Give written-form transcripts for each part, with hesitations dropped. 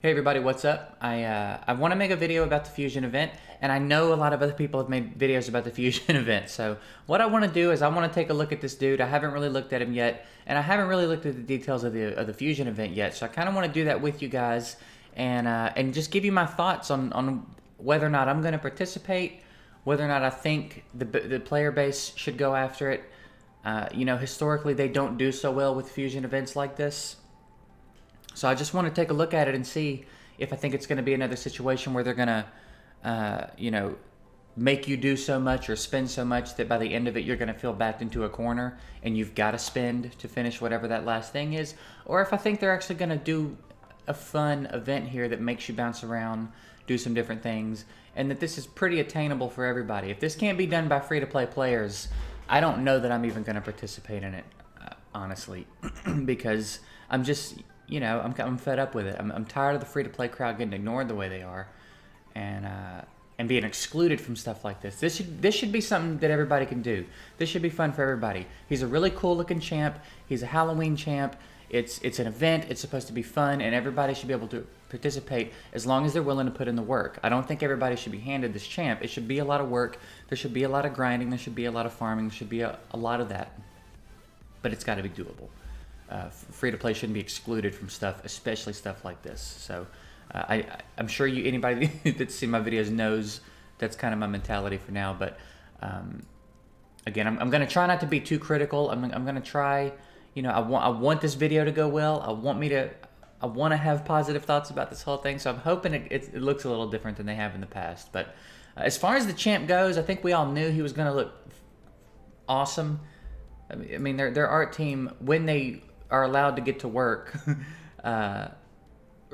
Hey everybody, what's up? I want to make a video about the Fusion event, and I know a lot of other people have made videos about the Fusion event. So what I want to do is I want to take a look at this dude. I haven't really looked at him yet, and I haven't really looked at the details of the Fusion event yet. So I kind of want to do that with you guys, and just give you my thoughts on whether or not I'm going to participate, whether or not I think the player base should go after it. Historically they don't do so well with Fusion events like this. So I just want to take a look at it and see if I think it's going to be another situation where they're going to, make you do so much or spend so much that by the end of it you're going to feel backed into a corner and you've got to spend to finish whatever that last thing is. Or if I think they're actually going to do a fun event here that makes you bounce around, do some different things, and that this is pretty attainable for everybody. If this can't be done by free-to-play players, I don't know that I'm even going to participate in it, honestly, because I'm just... I'm fed up with it. I'm tired of the free-to-play crowd getting ignored the way they are, and being excluded from stuff like this. This should be something that everybody can do. This should be fun for everybody. He's a really cool-looking champ. He's a Halloween champ. It's an event. It's supposed to be fun, and everybody should be able to participate as long as they're willing to put in the work. I don't think everybody should be handed this champ. It should be a lot of work. There should be a lot of grinding. There should be a lot of farming. There should be a lot of that, but it's got to be doable. Free-to-play shouldn't be excluded from stuff, especially stuff like this. So I'm sure anybody that's seen my videos knows that's kind of my mentality for now. But again, I'm going to try not to be too critical. I'm going to try, I want this video to go well. I want to have positive thoughts about this whole thing. So I'm hoping it looks a little different than they have in the past. But as far as the champ goes, I think we all knew he was going to look awesome. I mean, their art team, when they are allowed to get to work,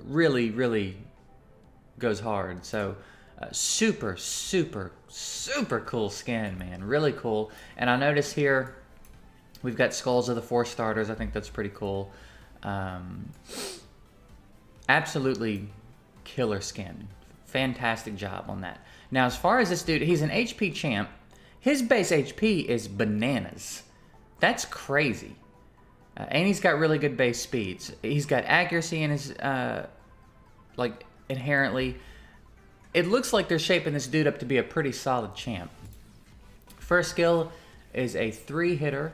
really goes hard. So super cool skin, man. Really cool. And I notice here we've got skulls of the 4 starters. I think that's pretty cool. Absolutely killer skin. Fantastic job on that. Now, as far as this dude, he's an HP champ. His base HP is bananas. That's crazy. And he's got really good base speeds. He's got accuracy in his, inherently. It looks like they're shaping this dude up to be a pretty solid champ. First skill is a 3-hitter.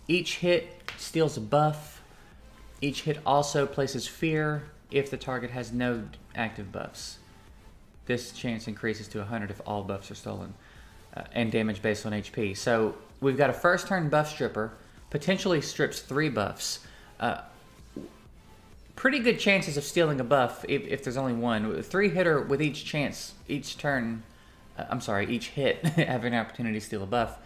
Each hit steals a buff. Each hit also places fear if the target has no active buffs. This chance increases to 100 if all buffs are stolen. And damage based on HP. So we've got a first turn buff stripper. Potentially strips 3 buffs. Pretty good chances of stealing a buff if there's only one. 3-hitter with each chance, each turn, each hit, having an opportunity to steal a buff.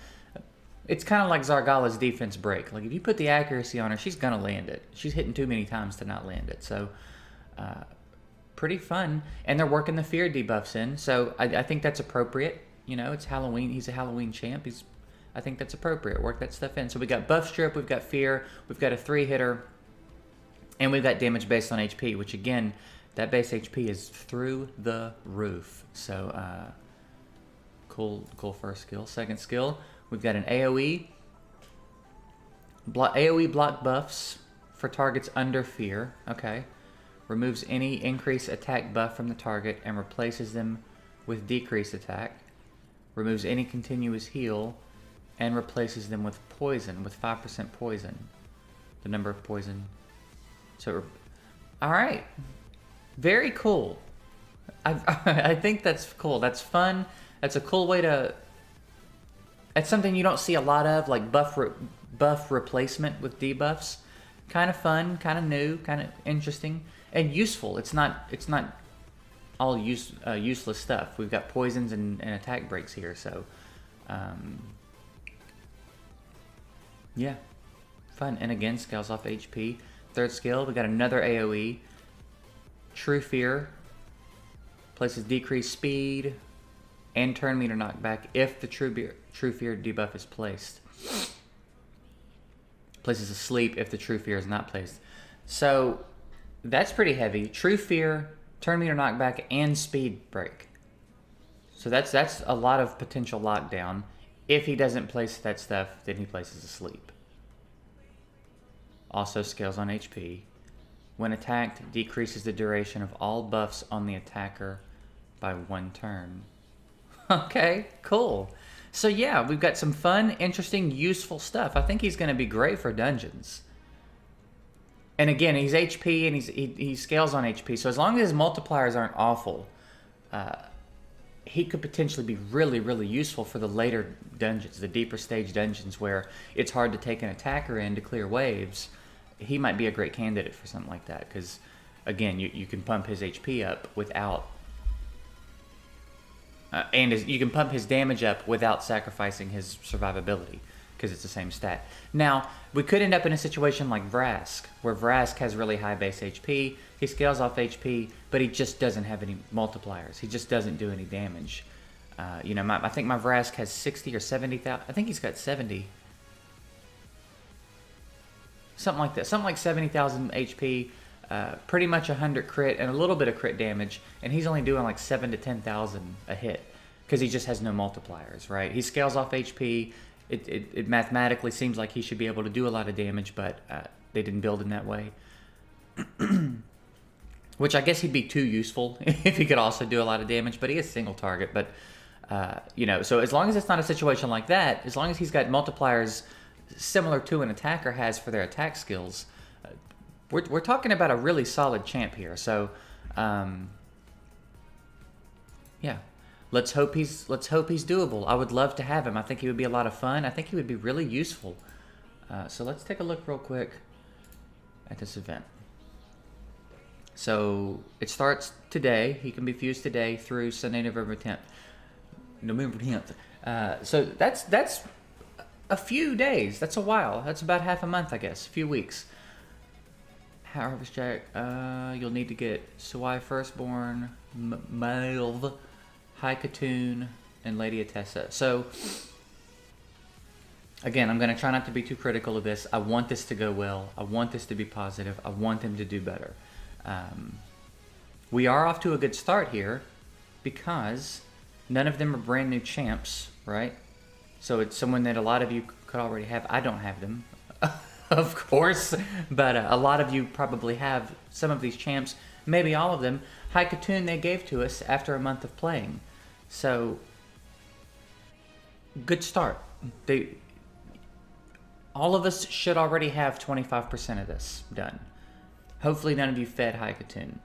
It's kind of like Zargala's defense break. Like, if you put the accuracy on her, she's going to land it. She's hitting too many times to not land it. So, pretty fun. And they're working the fear debuffs in. So, I think that's appropriate. It's Halloween. He's a Halloween champ. I think that's appropriate. Work that stuff in. So we got buff strip, we've got fear, we've got a 3-hitter, and we've got damage based on HP, which again, that base HP is through the roof. So cool first skill. Second skill, we've got an AoE. AoE block buffs for targets under fear. Okay. Removes any increased attack buff from the target and replaces them with decreased attack. Removes any continuous heal and replaces them with poison, with 5% poison. The number of poison. So, alright. Very cool. I think that's cool. That's fun. That's a cool way to... That's something you don't see a lot of, like buff replacement with debuffs. Kind of fun, kind of new, kind of interesting, and useful. It's not all useless stuff. We've got poisons and attack breaks here, so... yeah, fun. And again, scales off HP. Third skill, we got another AoE. True Fear. Places decreased speed and turn meter knockback if the True Fear debuff is placed. Places asleep if the True Fear is not placed. So, that's pretty heavy. True Fear, turn meter knockback, and speed break. So that's a lot of potential lockdown. If he doesn't place that stuff, then he places asleep. Also scales on HP. When attacked, decreases the duration of all buffs on the attacker by 1 turn. Okay, cool. So yeah, we've got some fun, interesting, useful stuff. I think he's going to be great for dungeons. And again, he's HP and he scales on HP. So as long as his multipliers aren't awful, he could potentially be really, really useful for the later dungeons, the deeper stage dungeons where it's hard to take an attacker in to clear waves. He might be a great candidate for something like that because, again, you can pump his HP up without... you can pump his damage up without sacrificing his survivability because it's the same stat. Now, we could end up in a situation like Vrask, where Vrask has really high base HP, he scales off HP, but he just doesn't have any multipliers. He just doesn't do any damage. I think my Vrask has 60 or 70,000. I think he's got 70. Something like that. Something like 70,000 HP, pretty much 100 crit, and a little bit of crit damage, and he's only doing like 7 to 10,000 a hit because he just has no multipliers, right? He scales off HP. It mathematically seems like he should be able to do a lot of damage, but they didn't build him that way. Which I guess he'd be too useful if he could also do a lot of damage, but he is single target. But, so as long as it's not a situation like that, as long as he's got multipliers similar to an attacker has for their attack skills, we're talking about a really solid champ here. So, yeah. Let's hope he's doable. I would love to have him. I think he would be a lot of fun. I think he would be really useful. So let's take a look real quick at this event. So it starts today. He can be fused today through Sunday, November 10th. So that's a few days. That's a while. That's about half a month, I guess. A few weeks. Harvest Jack. You'll need to get Suai Firstborn, Malv, High Katoon, and Lady Atessa. So, again, I'm going to try not to be too critical of this. I want this to go well. I want this to be positive. I want him to do better. We are off to a good start here because none of them are brand new champs, right? So it's someone that a lot of you could already have. I don't have them, of course, but a lot of you probably have some of these champs, maybe all of them. High Katoon they gave to us after a month of playing. So, good start. All of us should already have 25% of this done. Hopefully none of you fed High Katoon.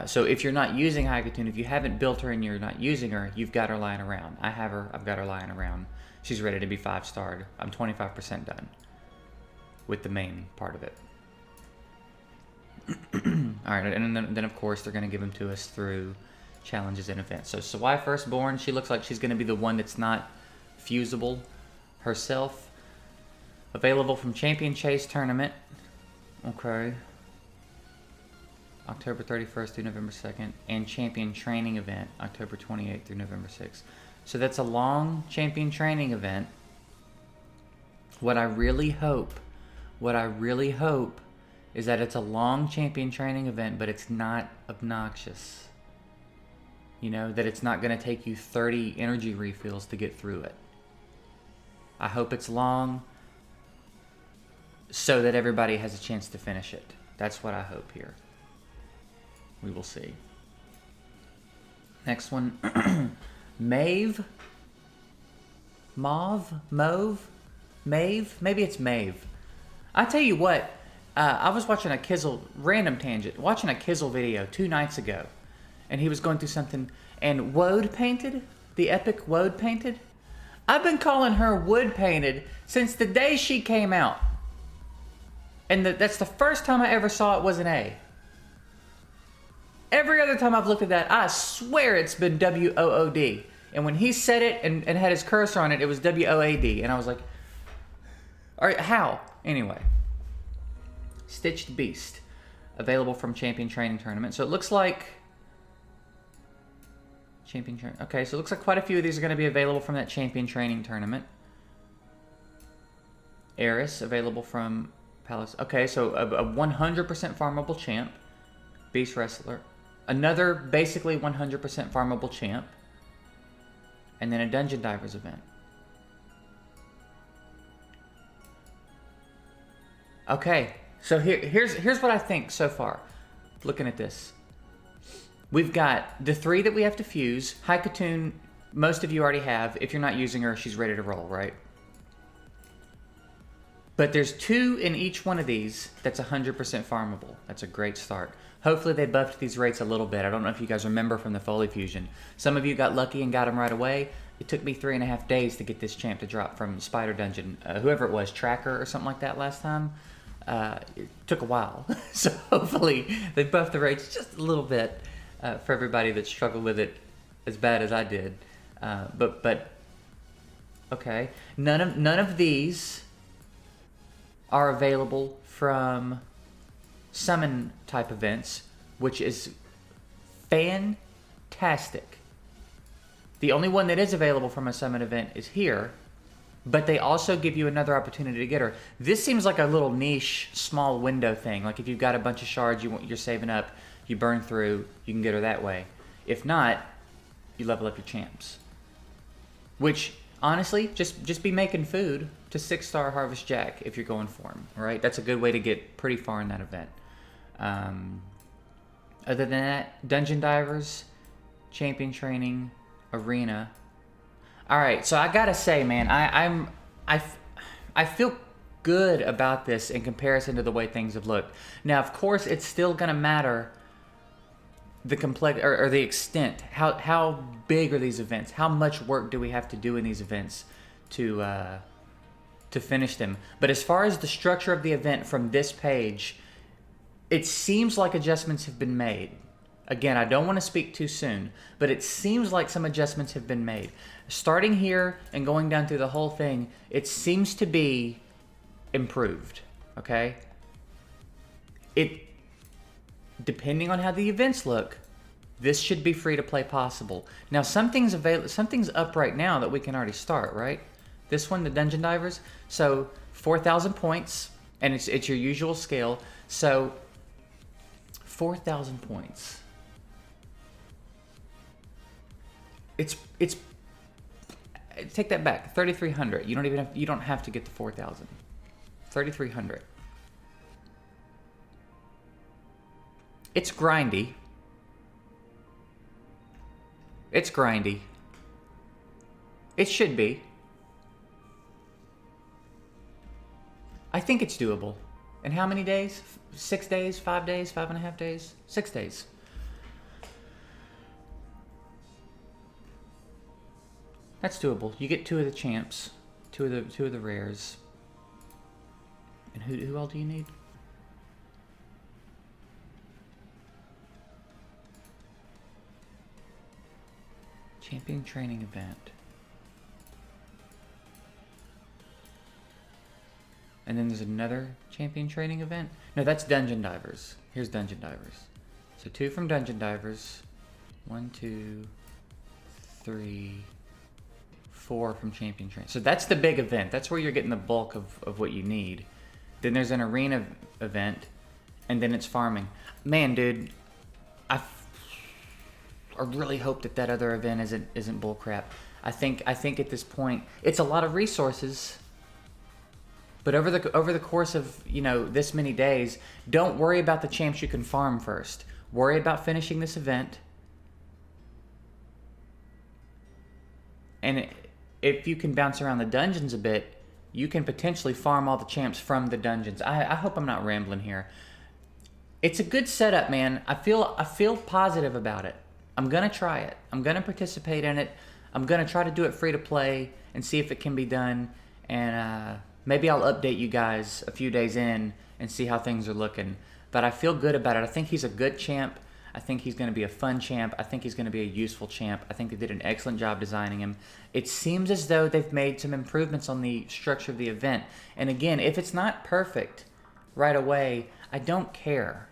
So if you're not using High Katoon, if you haven't built her and you're not using her, you've got her lying around. I have her. I've got her lying around. She's ready to be 5-starred. I'm 25% done with the main part of it. All right, and then of course they're going to give them to us through challenges and events. So Suai Firstborn, she looks like she's going to be the one that's not fusible herself. Available from Champion Chase Tournament. Okay. October 31st through November 2nd. And Champion Training Event, October 28th through November 6th. So that's a long Champion Training Event. What I really hope is that it's a long Champion Training Event, but it's not obnoxious. You know, that it's not going to take you 30 energy refills to get through it. I hope it's long so that everybody has a chance to finish it. That's what I hope here. We will see. Next one. Mauve? Maybe it's Mauve. I tell you what, I was watching a Kizzle, random tangent, watching a Kizzle video 2 nights ago. And he was going through something, and Woad Painted, the epic Woad Painted, I've been calling her Wood Painted since the day she came out. And that's the first time I ever saw it was an A. Every other time I've looked at that, I swear it's been W-O-O-D. And when he said it and had his cursor on it, it was W-O-A-D. And I was like, all right, how? Anyway. Stitched Beast. Available from Champion Training Tournament. So it looks like... Okay, so it looks like quite a few of these are going to be available from that Champion Training Tournament. Eris, available from Palace. Okay, so a 100% farmable champ. Beast Wrestler. Another basically 100% farmable champ. And then a Dungeon Divers event. Okay, So here's what I think so far. Looking at this, we've got the 3 that we have to fuse. Haikatun, most of you already have. If you're not using her, she's ready to roll, right? But there's 2 in each one of these that's 100% farmable. That's a great start. Hopefully they buffed these rates a little bit. I don't know if you guys remember from the Foley Fusion. Some of you got lucky and got them right away. It took me 3.5 days to get this champ to drop from Spider Dungeon. Whoever it was, Tracker or something like that last time. It took a while. So hopefully they buffed the rates just a little bit for everybody that struggled with it as bad as I did. But okay. None of these are available from summon type events, which is fantastic. The only one that is available from a summon event is here, but they also give you another opportunity to get her. This seems like a little niche, small window thing. Like if you've got a bunch of shards you're saving up, you burn through, you can get her that way. If not, you level up your champs. Which, honestly, just be making food to 6-star Harvest Jack if you're going for him, right? That's a good way to get pretty far in that event. Other than that, Dungeon Divers, Champion Training, Arena. All right, so I gotta say, man, I feel good about this in comparison to the way things have looked. Now, of course, it's still gonna matter the complex or the extent. How big are these events? How much work do we have to do in these events to finish them? But as far as the structure of the event from this page, it seems like adjustments have been made. Again, I don't want to speak too soon, but it seems like some adjustments have been made. Starting here and going down through the whole thing, it seems to be improved, okay? Depending on how the events look, this should be free to play possible. Now, something's up right now that we can already start, right? This one, the Dungeon Divers. So 4,000 points, and it's your usual scale. So 4,000 points. It's take that back. 3,300. You don't have to get to 4,000. 3,300. It's grindy. It's grindy. It should be. I think it's doable. In how many days? 6 days? 5 days? 5.5 days? 6 days. That's doable. You get 2 of the champs, 2 of the rares. And who all do you need? Champion training event. And then there's another champion training event. No, that's Dungeon Divers. Here's Dungeon Divers. So 2 from Dungeon Divers. 1, 2, 3, 4 from champion training. So that's the big event. That's where you're getting the bulk of what you need. Then there's an arena event, and then it's farming. Man, dude, I really hope that other event isn't bullcrap. I think at this point it's a lot of resources, but over the course of this many days, don't worry about the champs you can farm first. Worry about finishing this event, and if you can bounce around the dungeons a bit, you can potentially farm all the champs from the dungeons. I hope I'm not rambling here. It's a good setup, man. I feel positive about it. I'm gonna try it. I'm gonna participate in it. I'm gonna try to do it free to play and see if it can be done. And maybe I'll update you guys a few days in and see how things are looking. But I feel good about it. I think he's a good champ. I think he's going to be a fun champ. I think he's going to be a useful champ. I think they did an excellent job designing him. It seems as though they've made some improvements on the structure of the event. And again, if it's not perfect right away, I don't care.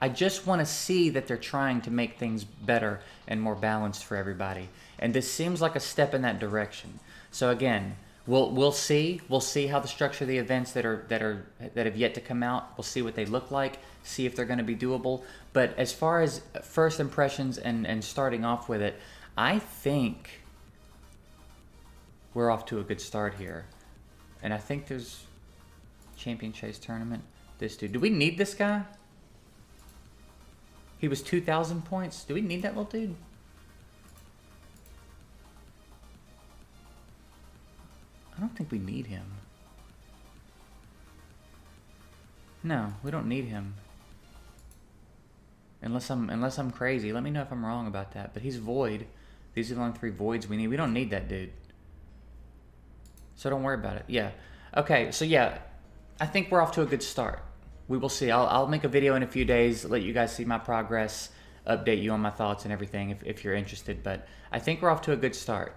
I just want to see that they're trying to make things better and more balanced for everybody. And this seems like a step in that direction. So again, we'll see. We'll see how the structure of the events that have yet to come out. We'll see what they look like. See if they're going to be doable. But as far as first impressions and starting off with it, I think we're off to a good start here. And I think there's Champion Chase Tournament. This dude. Do we need this guy? He was 2,000 points. Do we need that little dude? I don't think we need him. No, we don't need him. Unless I'm crazy. Let me know if I'm wrong about that. But he's void. These are the only 3 voids we need. We don't need that dude. So don't worry about it. Yeah. Okay, so yeah. I think we're off to a good start. We will see. I'll make a video in a few days, let you guys see my progress, update you on my thoughts and everything if you're interested. But I think we're off to a good start.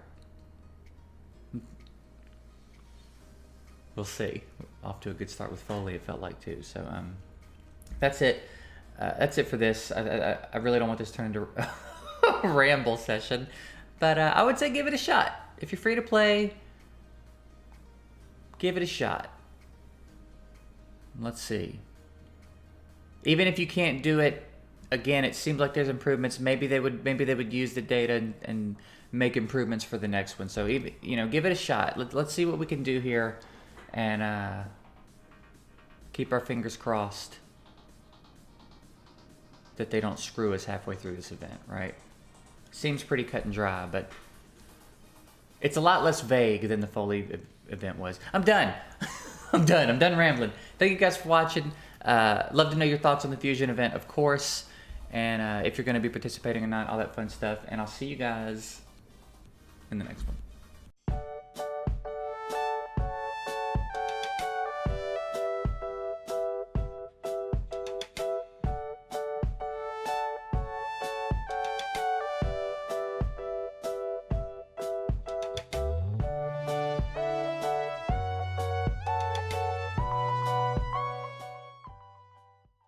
We'll see. Off to a good start with Foley, it felt like too. So that's it. That's it for this. I really don't want this turned into a ramble session. But I would say give it a shot. If you're free to play, give it a shot. Let's see. Even if you can't do it, again, it seems like there's improvements. Maybe they would use the data and make improvements for the next one. So even, give it a shot. Let's see what we can do here, and keep our fingers crossed that they don't screw us halfway through this event, right? Seems pretty cut and dry, but it's a lot less vague than the Foley event was. I'm done. I'm done rambling. Thank you guys for watching. Love to know your thoughts on the Fusion event, of course, and if you're going to be participating or not, all that fun stuff. And I'll see you guys in the next one.